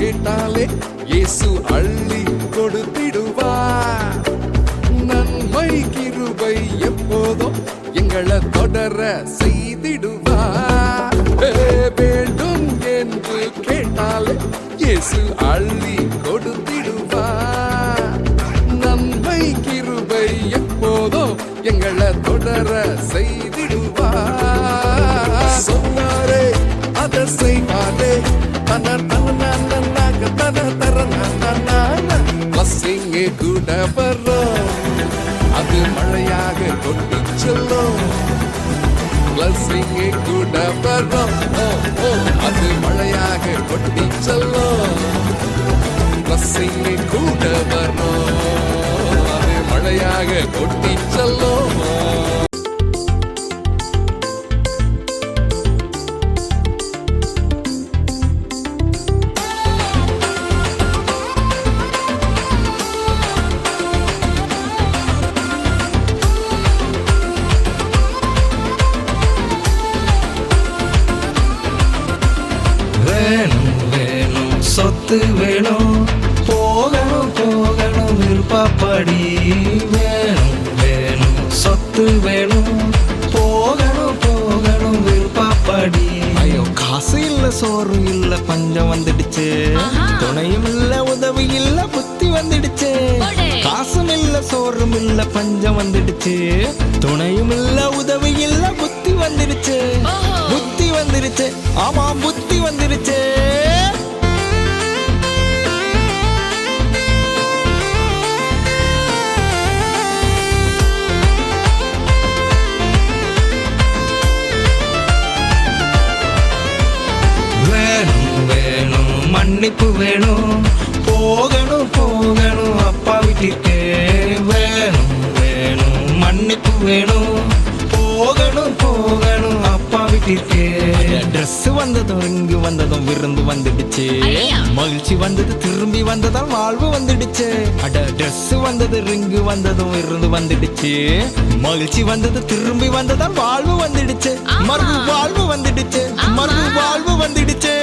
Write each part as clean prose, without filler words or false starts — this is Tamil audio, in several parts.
கேட்டாலே இயேசு அள்ளி கொடுத்திடுவார். நன்மை கிருபை எப்போதும் எங்களை தொடர செய்திடுவார். வேண்டும் என்று கேட்டாலே இயேசு அள்ளி கொடுத்திடுவார். நன்மை கிருபை எப்போதும் எங்களை தொடர செய்திடுவார். சொன்னாரே அதை செய்வாரே, தன பசிங்க கூட வரும், அது மழையாக கொண்டு செல்லும். பிளஸிங்க கூட வரும், அது மழையாக கொட்டி செல்லும். பிளஸிங்க கூட வரும், அது மழையாக கொட்டி செல்லும். சொத்து வேணும், போகணும் போகணும் விருப்பப்படி. வேணும் சொத்து வேணும், போகணும் போகணும் விருப்பப்படி. ஐயோ காசு இல்ல, சோறு இல்ல, பஞ்சம் வந்துடுச்சு. துணையும் இல்ல, உதவி இல்ல, புத்தி வந்துடுச்சு. காசும் இல்ல, சோறும் இல்ல, பஞ்சம் வந்துடுச்சு. துணையும் இல்ல, உதவி இல்ல, புத்தி வந்துடுச்சு. புத்தி வந்துடுச்சு, ஆமா புத்தி வந்துடுச்சு. மன்னிப்பு வேணும், போகணும் போகணும் அப்பா வீட்டிற்கே. வேணும் வேணும் மன்னிப்பு வேணும், போகணும் போகணும் அப்பா வீட்டிற்கே. ட்ரெஸ் வந்ததும் ரிங்கு வந்ததும் விருந்து வந்துடுச்சு. மகிழ்ச்சி வந்தது திரும்பி வந்ததால் வாழ்வு வந்துடுச்சு. அட ட்ரெஸ் வந்தது ரிங்கு வந்ததும் விருந்து வந்துடுச்சு. மகிழ்ச்சி வந்தது திரும்பி வந்ததால் வாழ்வு வந்துடுச்சு. மறுபு வாழ்வு வந்துடுச்சு, மறுபு வாழ்வு வந்துடுச்சு.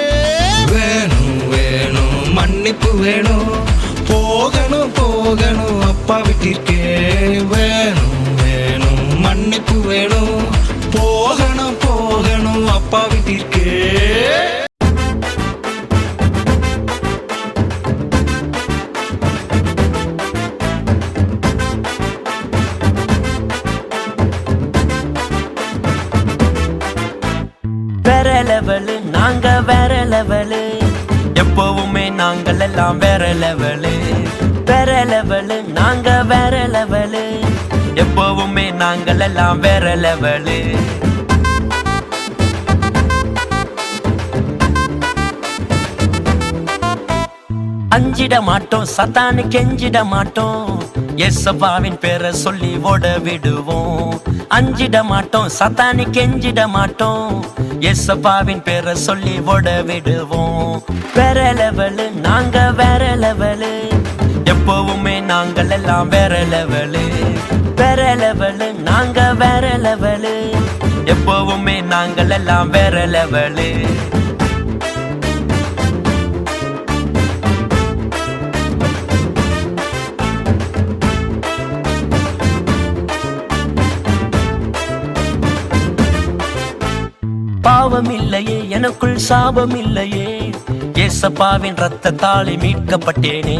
வேணும் வேணும் மன்னிப்பு வேணும், போகணும் போகணும் அப்பா வீட்டிற்கே. வேணும் வேணும் மன்னிப்பு வேணும், போகணும் போகணும் அப்பா வீட்டிற்கே. வேற லெவலு, நாங்க வேற லெவலு, எப்பவுமே நாங்கள் எல்லாம் வேற லெவலு. வேற லெவலு, நாங்க வேற லெவலு, எப்பவுமே நாங்கள் எல்லாம் வேற லெவலு. அஞ்சிட மாட்டோம், சத்தானு கெஞ்சிட மாட்டோம், ஏசப்பாவின் பேரை சொல்லி ஓட விடுவோம். அஞ்சிட மாட்டோம், சத்தானு கெஞ்சிட மாட்டோம், ஏசப்பாவின் பேரை சொல்லி ஓட விடுவோம். வேற லெவலு, நாங்க வேற லெவலு, எப்பவுமே நாங்கள் எல்லாம் வேற லெவலு. வேற லெவலு, நாங்க வேற லெவலு, எப்பவுமே நாங்கள் எல்லாம் வேற லெவலு. பாவம் இல்லையே, எனக்குள் சாபம் இல்லையே, ஏசப்பாவின் இரத்தத்தாலே மீட்கப்பட்டேனே.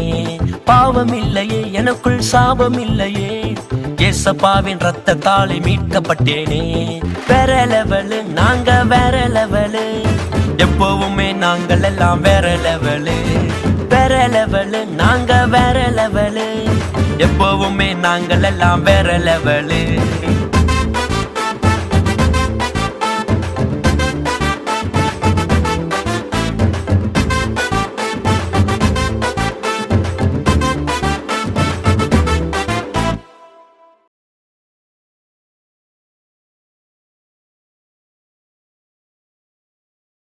பாவம் இல்லையே, எனக்குள் சாபம் இல்லையே, ஏசப்பாவின் இரத்தத்தாலே மீட்கப்பட்டேனே. வேற லெவலு, நாங்க வேற லெவலு, எப்பவுமே நாங்கள் எல்லாம் வேற லெவலு. வேற லெவலு, நாங்க வேற லெவலு, எப்பவுமே நாங்கள் எல்லாம் வேற லெவலு.